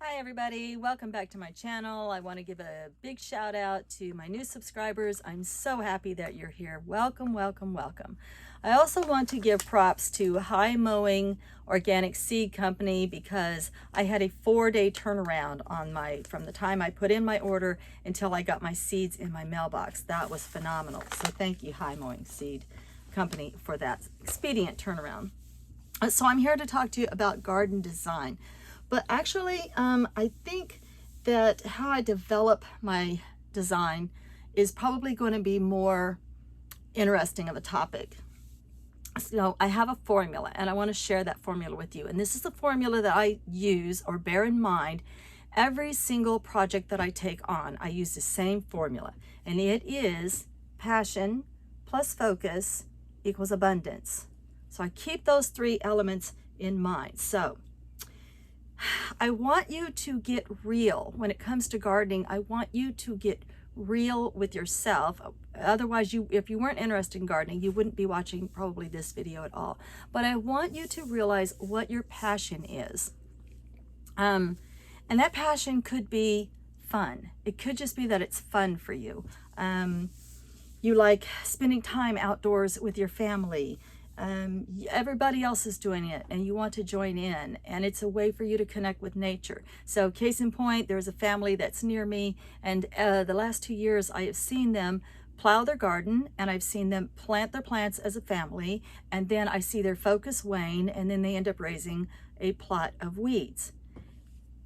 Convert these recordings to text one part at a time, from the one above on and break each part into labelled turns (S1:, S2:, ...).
S1: Hi everybody, welcome back to my channel. I want to give a big shout out to my new subscribers. I'm so happy that you're here. Welcome, welcome, welcome. I also want to give props to High Mowing Organic Seed Company because I had a 4-day turnaround on from the time I put in my order until I got my seeds in my mailbox. That was phenomenal. So thank you, High Mowing Seed Company, for that expedient turnaround. So I'm here to talk to you about garden design. But actually, I think that how I develop my design is probably going to be more interesting of a topic. So I have a formula and I want to share that formula with you. And this is the formula that I use or bear in mind every single project that I take on. I use the same formula, and it is passion plus focus equals abundance. So I keep those three elements in mind. So I want you to get real when it comes to gardening. I want you to get real with yourself. Otherwise, if you weren't interested in gardening, you wouldn't be watching probably this video at all. But I want you to realize what your passion is. And that passion could be fun. It could just be that it's fun for you. You like spending time outdoors with your family. Everybody else is doing it and you want to join in, and it's a way for you to connect with nature. So case in point, there's a family that's near me, and the last 2 years I have seen them plow their garden, and I've seen them plant their plants as a family, and then I see their focus wane, and then they end up raising a plot of weeds.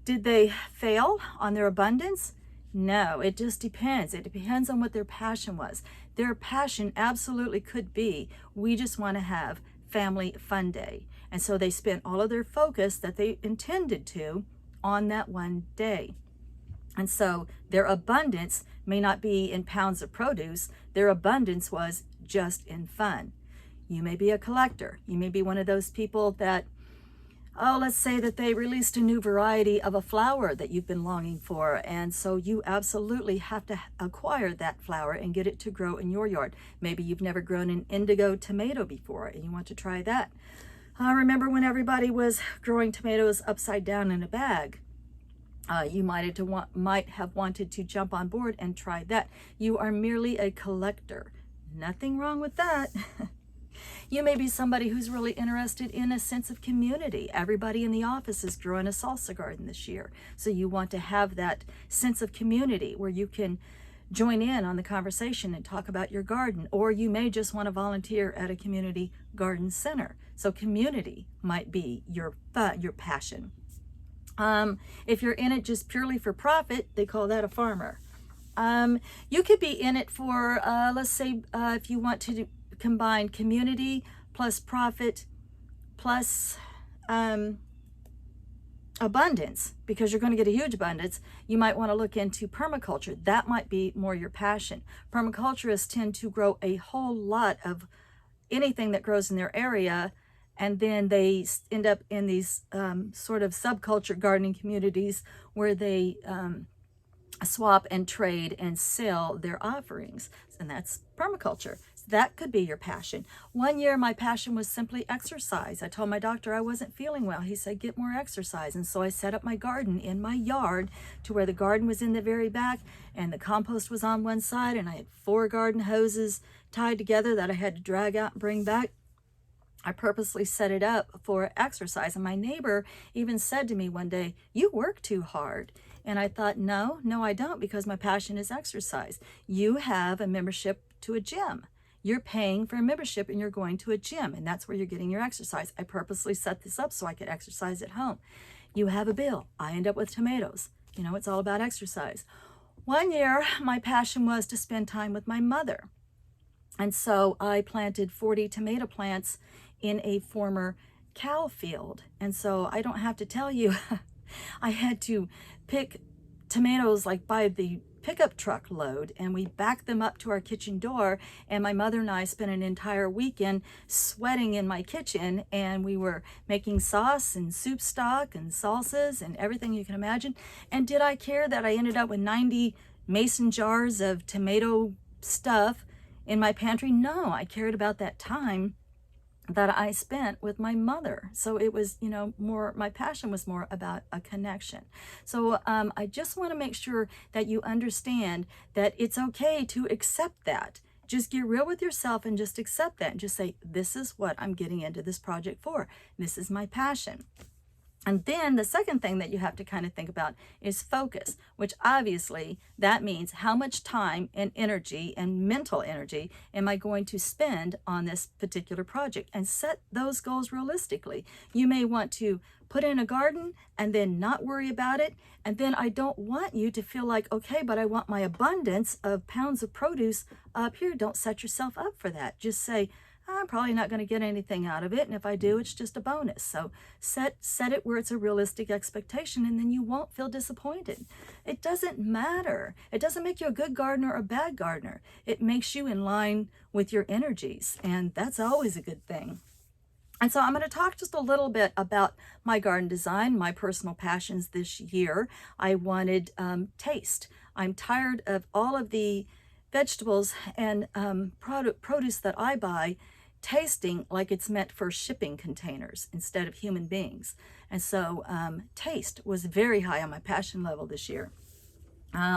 S1: Did they fail on their abundance? No, it just depends. It depends on what their passion was. Their passion absolutely could be, we just want to have family fun day. And so they spent all of their focus that they intended to on that one day. And so their abundance may not be in pounds of produce. Their abundance was just in fun. You may be a collector. You may be one of those people that, let's say that they released a new variety of a flower that you've been longing for, and so you absolutely have to acquire that flower and get it to grow in your yard. Maybe you've never grown an indigo tomato before and you want to try that. I remember when everybody was growing tomatoes upside down in a bag. You might have wanted to jump on board and try that. You are merely a collector. Nothing wrong with that. You may be somebody who's really interested in a sense of community. Everybody in the office is growing a salsa garden this year. So you want to have that sense of community where you can join in on the conversation and talk about your garden. Or you may just want to volunteer at a community garden center. So community might be your passion. If you're in it just purely for profit, they call that a farmer. You could be in it for, let's say, if you want to combine community plus profit plus abundance, because you're going to get a huge abundance, you might want to look into permaculture. That might be more your passion. Permaculturists tend to grow a whole lot of anything that grows in their area, and then they end up in these sort of subculture gardening communities where they swap and trade and sell their offerings, and that's permaculture. That could be your passion. One year, my passion was simply exercise. I told my doctor I wasn't feeling well. He said, get more exercise. And so I set up my garden in my yard to where the garden was in the very back and the compost was on one side, and I had 4 garden hoses tied together that I had to drag out and bring back. I purposely set it up for exercise. And my neighbor even said to me one day, you work too hard. And I thought, no, I don't, because my passion is exercise. You have a membership to a gym. You're paying for a membership and you're going to a gym, and that's where you're getting your exercise. I purposely set this up so I could exercise at home. You have a bill. I end up with tomatoes. You know, it's all about exercise. One year, my passion was to spend time with my mother. And so I planted 40 tomato plants in a former cow field. And so I don't have to tell you, I had to pick tomatoes like by the pickup truck load, and we backed them up to our kitchen door, and my mother and I spent an entire weekend sweating in my kitchen, and we were making sauce and soup stock and salsas and everything you can imagine. And did I care that I ended up with 90 mason jars of tomato stuff in my pantry? No, I cared about that time that I spent with my mother. So it was, you know, more, my passion was more about a connection. So I just want to make sure that you understand that it's okay to accept that. Just get real with yourself and just accept that and just say, this is what I'm getting into this project for. This is my passion. And then the second thing that you have to kind of think about is focus, which obviously that means how much time and energy and mental energy am I going to spend on this particular project, and set those goals realistically. You may want to put in a garden and then not worry about it. And then I don't want you to feel like, okay, but I want my abundance of pounds of produce up here. Don't set yourself up for that. Just say, I'm probably not going to get anything out of it, and if I do, it's just a bonus. So set it where it's a realistic expectation, and then you won't feel disappointed. It doesn't matter. It doesn't make you a good gardener or a bad gardener. It makes you in line with your energies, and that's always a good thing. And so I'm going to talk just a little bit about my garden design, my personal passions this year. I wanted taste. I'm tired of all of the vegetables and produce that I buy tasting like it's meant for shipping containers instead of human beings. And so taste was very high on my passion level this year.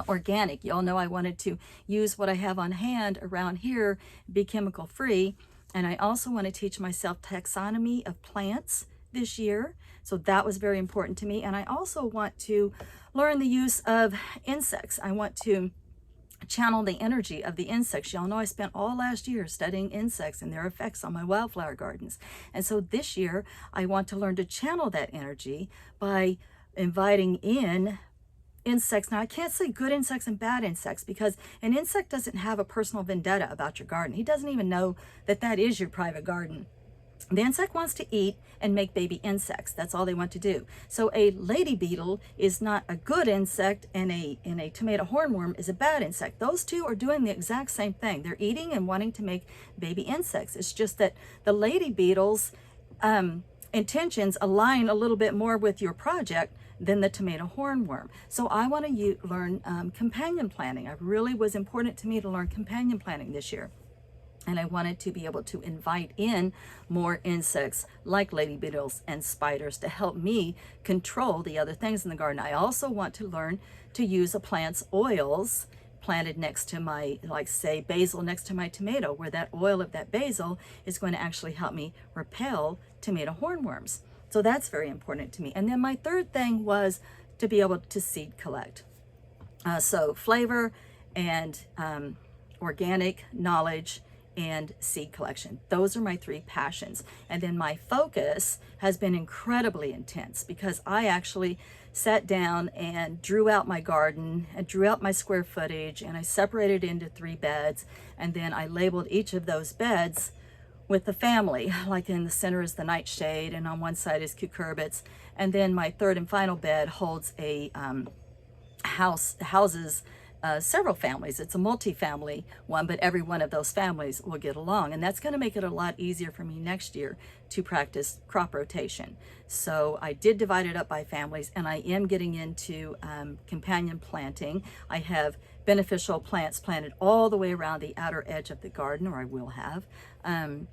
S1: Organic, y'all know I wanted to use what I have on hand around here, be chemical free. And I also want to teach myself taxonomy of plants this year. So that was very important to me. And I also want to learn the use of insects. I want to channel the energy of the insects. Y'all know I spent all last year studying insects and their effects on my wildflower gardens. And so this year I want to learn to channel that energy by inviting in insects. Now I can't say good insects and bad insects, because an insect doesn't have a personal vendetta about your garden. He doesn't even know that that is your private garden. The insect wants to eat and make baby insects. That's all they want to do. So a lady beetle is not a good insect, and a tomato hornworm is a bad insect. Those two are doing the exact same thing. They're eating and wanting to make baby insects. It's just that the lady beetle's intentions align a little bit more with your project than the tomato hornworm. So I want to learn companion planting. It really was important to me to learn companion planting this year. And I wanted to be able to invite in more insects like lady beetles and spiders to help me control the other things in the garden. I also want to learn to use a plant's oils planted next to my, like say basil next to my tomato, where that oil of that basil is going to actually help me repel tomato hornworms. So that's very important to me. And then my third thing was to be able to seed collect. So flavor and organic knowledge and seed collection. Those are my three passions. And then my focus has been incredibly intense, because I actually sat down and drew out my garden and drew out my square footage, and I separated into 3 beds, and then I labeled each of those beds with the family. Like in the center is the nightshade, and on one side is cucurbits, and then my third and final bed holds a houses several families. It's a multi-family one, but every one of those families will get along, and that's going to make it a lot easier for me next year to practice crop rotation. So I did divide it up by families, and I am getting into companion planting. I have beneficial plants planted all the way around the outer edge of the garden, or I will have. And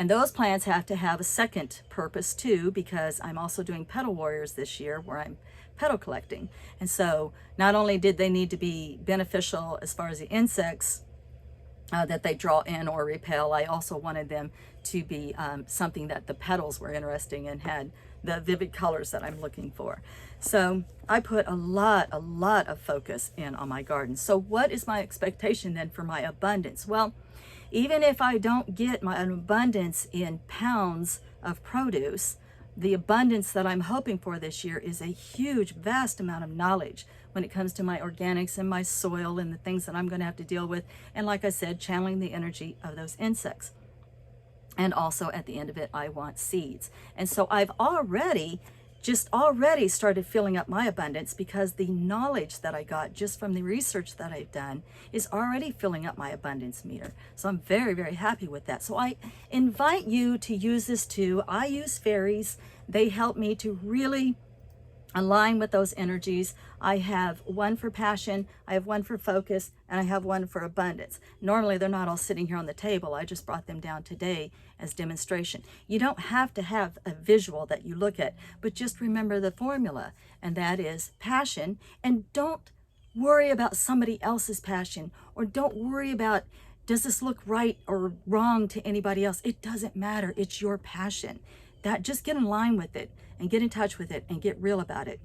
S1: those plants have to have a second purpose too, because I'm also doing petal warriors this year, where I'm petal collecting. And so not only did they need to be beneficial as far as the insects that they draw in or repel, I also wanted them to be something that the petals were interesting and had the vivid colors that I'm looking for. So I put a lot of focus in on my garden. So what is my expectation then for my abundance? Well, even if I don't get my abundance in pounds of produce, the abundance that I'm hoping for this year is a huge, vast amount of knowledge when it comes to my organics and my soil and the things that I'm going to have to deal with. And like I said, channeling the energy of those insects. And also at the end of it, I want seeds. And so I've already started filling up my abundance, because the knowledge that I got just from the research that I've done is already filling up my abundance meter. So I'm very, very happy with that. So I invite you to use this too. I use fairies. They help me to really align with those energies. I have one for passion, I have one for focus, and I have one for abundance. Normally they're not all sitting here on the table. I just brought them down today as demonstration. You don't have to have a visual that you look at, but just remember the formula, and that is passion. And don't worry about somebody else's passion, or don't worry about, does this look right or wrong to anybody else? It doesn't matter. It's your passion. That, just get in line with it and get in touch with it and get real about it.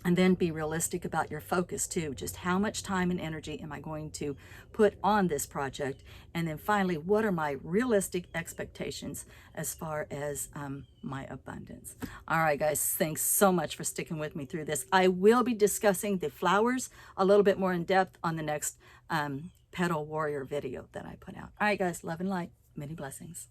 S1: And then be realistic about your focus too. Just how much time and energy am I going to put on this project? And then finally, what are my realistic expectations as far as my abundance? All right, guys, thanks so much for sticking with me through this. I will be discussing the flowers a little bit more in depth on the next Petal Warrior video that I put out. All right, guys, love and light. Many blessings.